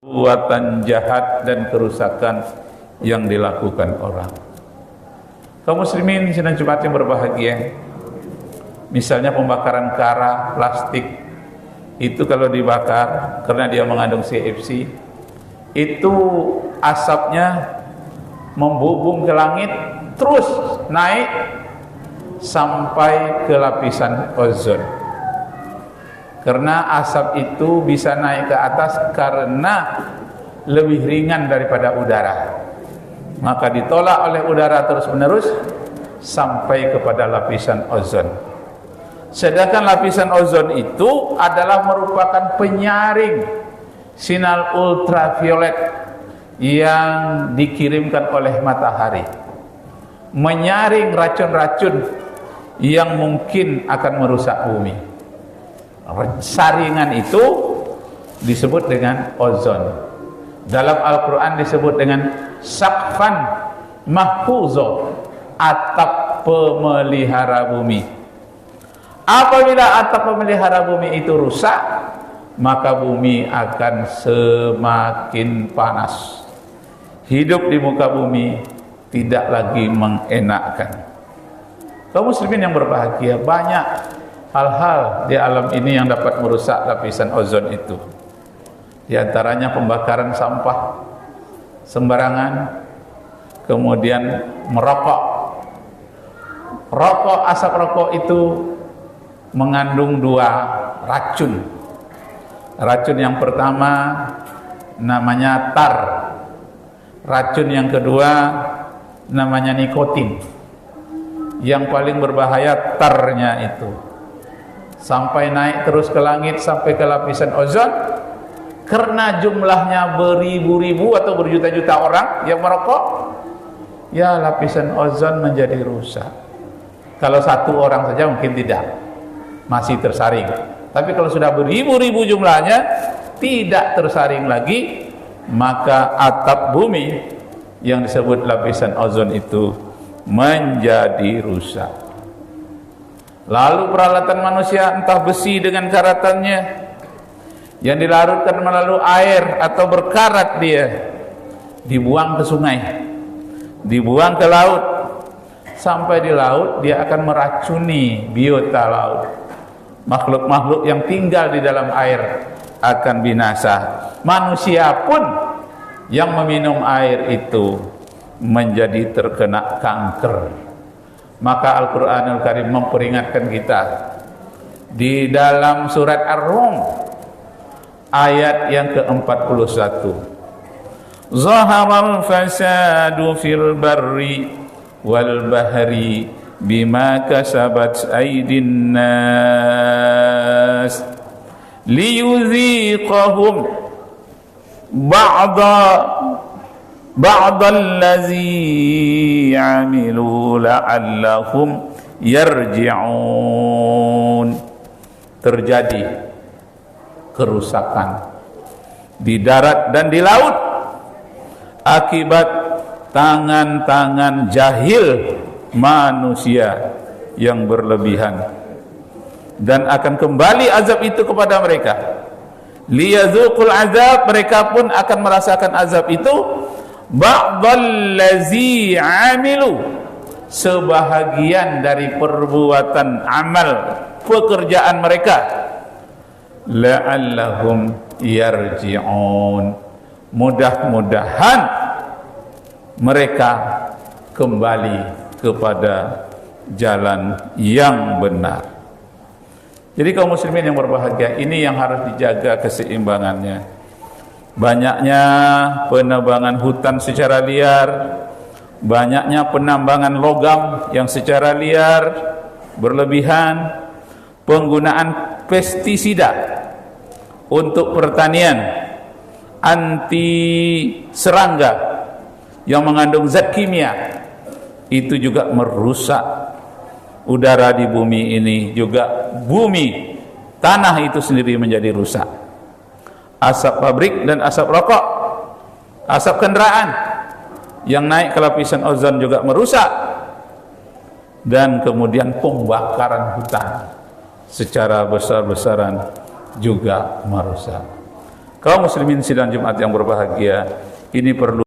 perbuatan jahat dan kerusakan yang dilakukan orang. Kaum muslimin sidang Jumat yang berbahagia, misalnya pembakaran kara, plastik, itu kalau dibakar karena dia mengandung CFC, itu asapnya membubung ke langit, terus naik sampai ke lapisan ozon. Karena asap itu bisa naik ke atas karena lebih ringan daripada udara, maka ditolak oleh udara terus-menerus sampai kepada lapisan ozon. Sedangkan lapisan ozon itu adalah merupakan penyaring sinar ultraviolet yang dikirimkan oleh matahari, menyaring racun-racun yang mungkin akan merusak bumi. Saringan itu disebut dengan ozon. Dalam Al-Quran disebut dengan saqfan mahfuzo, atap pemelihara bumi. Apabila atap pemelihara bumi itu rusak, maka bumi akan semakin panas. Hidup di muka bumi tidak lagi mengenakkan. Kaum muslimin yang berbahagia, banyak hal-hal di alam ini yang dapat merusak lapisan ozon itu. Di antaranya pembakaran sampah sembarangan, kemudian merokok. Asap rokok itu mengandung dua racun. Racun yang pertama namanya tar. Racun yang kedua namanya nikotin. Yang paling berbahaya tarnya itu. Sampai naik terus ke langit, sampai ke lapisan ozon. Karena jumlahnya beribu-ribu atau berjuta-juta orang yang merokok, ya lapisan ozon menjadi rusak. Kalau satu orang saja mungkin tidak, masih tersaring. Tapi kalau sudah beribu-ribu jumlahnya, tidak tersaring lagi, maka atap bumi yang disebut lapisan ozon itu menjadi rusak. Lalu peralatan manusia, entah besi dengan karatannya yang dilarutkan melalui air atau berkarat, dia dibuang ke sungai, dibuang ke laut. Sampai di laut dia akan meracuni biota laut. Makhluk-makhluk yang tinggal di dalam air akan binasa. Manusia pun yang meminum air itu menjadi terkena kanker. Maka Al-Quranul Karim memperingatkan kita di dalam surat Ar-Rum ayat yang ke-41. Zaharal fasadu fil barri wal bahri bima kasabat aydin nas liyuziqahum ba'dallazi amilu la'allahum yarji'un. Terjadi kerusakan di darat dan di laut akibat tangan-tangan jahil manusia yang berlebihan, dan akan kembali azab itu kepada mereka. Liyazuqul azab, mereka pun akan merasakan azab itu. Ba'dallazi amilu, sebahagian dari perbuatan amal pekerjaan mereka. La'allahum yarji'un, mudah-mudahan mereka kembali kepada jalan yang benar. Jadi kaum muslimin yang berbahagia, ini yang harus dijaga keseimbangannya. Banyaknya penebangan hutan secara liar, banyaknya penambangan logam yang secara liar berlebihan, penggunaan pestisida untuk pertanian, anti serangga yang mengandung zat kimia, itu juga merusak udara di bumi ini, juga bumi tanah itu sendiri menjadi rusak. Asap pabrik dan asap rokok, asap kendaraan yang naik ke lapisan ozon juga merusak. Dan kemudian pembakaran hutan secara besar-besaran juga merusak. Kaum muslimin sidang Jumat yang berbahagia, ini perlu